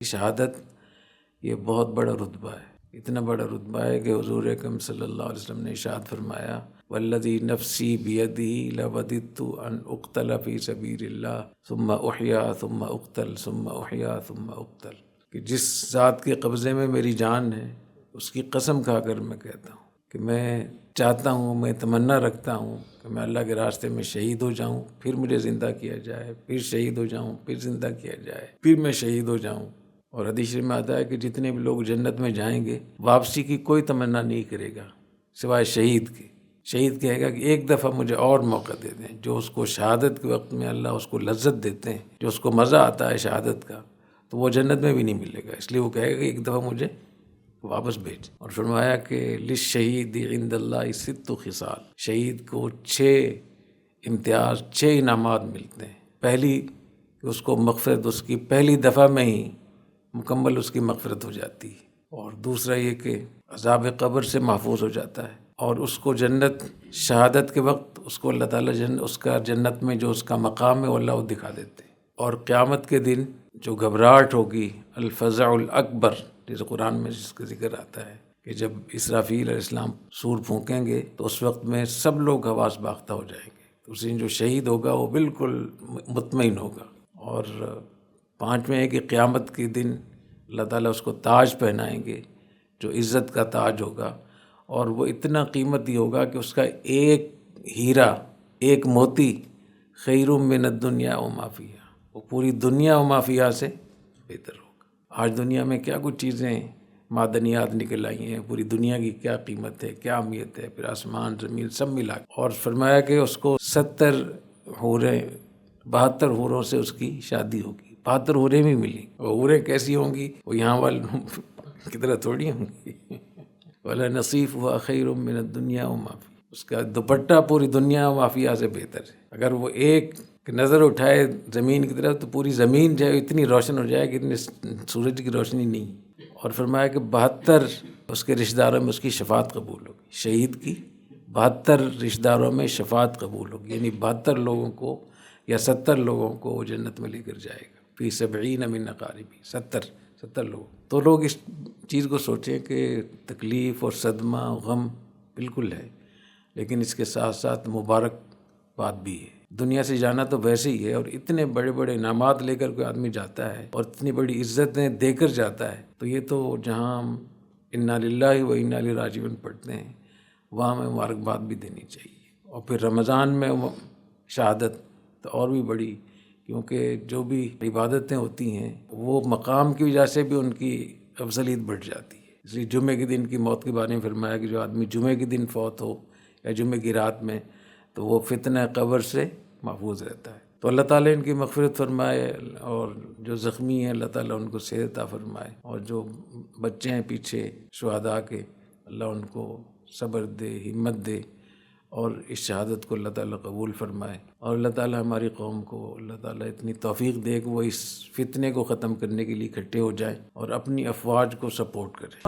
شہادت یہ بہت بڑا رتبہ ہے، اتنا بڑا رتبہ ہے کہ حضور اکرم صلی اللہ علیہ وسلم نے ارشاد فرمایا والذی نفسی بیدہ لوددت ان اقتل فی سبیل اللہ ثم احیا ثم اقتل ثم احیا ثم اقتل، کہ جس ذات کے قبضے میں میری جان ہے اس کی قسم کھا کر میں کہتا ہوں کہ میں چاہتا ہوں، میں تمنا رکھتا ہوں کہ میں اللہ کے راستے میں شہید ہو جاؤں، پھر مجھے زندہ کیا جائے، پھر شہید ہو جاؤں، پھر زندہ کیا جائے، پھر میں شہید ہو جاؤں۔ اور حدیث شریف میں آتا ہے کہ جتنے بھی لوگ جنت میں جائیں گے واپسی کی کوئی تمنا نہیں کرے گا سوائے شہید کے۔ شہید کہے گا کہ ایک دفعہ مجھے اور موقع دے دیں۔ جو اس کو شہادت کے وقت میں اللہ اس کو لذت دیتے ہیں، جو اس کو مزہ آتا ہے شہادت کا، تو وہ جنت میں بھی نہیں ملے گا، اس لیے وہ کہے گا کہ ایک دفعہ مجھے واپس بھیج۔ اور فرمایا کہ للشہید عند اللہ ست خصال، شہید کو 6 امتیاز، 6 انعامات ملتے ہیں۔ پہلی کہ اس کو مغفرت اس کی پہلی دفعہ میں ہی مکمل اس کی مغفرت ہو جاتی ہے، اور دوسرا یہ کہ عذاب قبر سے محفوظ ہو جاتا ہے، اور اس کو جنت شہادت کے وقت اس کو اللہ تعالیٰ اس کا جنت میں جو اس کا مقام ہے وہ اللہ وہ دکھا دیتے ہیں۔ اور قیامت کے دن جو گھبراہٹ ہوگی، الفزع الاکبر، جیسے قرآن میں جس کا ذکر آتا ہے کہ جب اسرافیل علیہ السلام سور پھونکیں گے تو اس وقت میں سب لوگ حواس باختہ ہو جائیں گے، تو اس دن جو شہید ہوگا وہ بالکل مطمئن ہوگا۔ اور 5ویں ہے کہ قیامت کے دن اللہ تعالیٰ اس کو تاج پہنائیں گے جو عزت کا تاج ہوگا، اور وہ اتنا قیمتی ہوگا کہ اس کا ایک ہیرا، ایک موتی خیر من الدنیا وما فیہا، وہ پوری دنیا وما فیہا سے بہتر ہوگا۔ آج دنیا میں کیا کچھ چیزیں معدنیات نکل آئی ہیں، پوری دنیا کی کیا قیمت ہے، کیا اہمیت ہے، پھر آسمان زمین سب ملا کے۔ اور فرمایا کہ اس کو 70 حوریں، 72 حوروں سے اس کی شادی ہوگی۔ 72 حوریں بھی ملی، وہ حوریں کیسی ہوں گی؟ وہ یہاں والوں کی طرح تھوڑی ہوں گی۔ ولا نصیف ہوا خیر من الدنیا وما فیہا، اس کا دوپٹہ پوری دنیا وما فیہا سے بہتر ہے۔ اگر وہ ایک نظر اٹھائے زمین کی طرف تو پوری زمین جو ہے اتنی روشن ہو جائے کہ اتنی سورج کی روشنی نہیں۔ اور فرمایا کہ 72 اس کے رشتہ داروں میں اس کی شفاعت قبول ہوگی، شہید کی 72 رشتہ داروں میں شفاعت قبول ہوگی، یعنی 72 لوگوں کو یا 70 لوگوں کو وہ جنت میں لے کر جائے گا، فی 70 من اقاربہ، 70 لوگ۔ تو لوگ اس چیز کو سوچیں کہ تکلیف اور صدمہ غم بالکل ہے، لیکن اس کے ساتھ ساتھ مبارک بات بھی ہے۔ دنیا سے جانا تو ویسے ہی ہے، اور اتنے بڑے بڑے انعامات لے کر کوئی آدمی جاتا ہے اور اتنی بڑی عزتیں دے کر جاتا ہے، تو یہ تو جہاں ہم انا للہ و انا الیہ راجعون پڑھتے ہیں وہاں ہمیں مبارکباد بھی دینی چاہیے۔ اور پھر رمضان میں شہادت تو اور بھی بڑی، کیونکہ جو بھی عبادتیں ہوتی ہیں وہ مقام کی وجہ سے بھی ان کی افضلیت بڑھ جاتی ہے۔ اس لیے جمعے کے دن کی موت کے بارے میں فرمایا کہ جو آدمی جمعے کے دن فوت ہو یا جمعے کی رات میں تو وہ فتنہ قبر سے محفوظ رہتا ہے۔ تو اللہ تعالیٰ ان کی مغفرت فرمائے، اور جو زخمی ہیں اللہ تعالیٰ ان کو صحت عطا فرمائے، اور جو بچے ہیں پیچھے شہداء کے اللہ ان کو صبر دے، ہمت دے، اور اس شہادت کو اللہ تعالیٰ قبول فرمائے۔ اور اللہ تعالیٰ ہماری قوم کو اللہ تعالیٰ اتنی توفیق دے کہ وہ اس فتنے کو ختم کرنے کے لیے اکٹھے ہو جائیں اور اپنی افواج کو سپورٹ کریں۔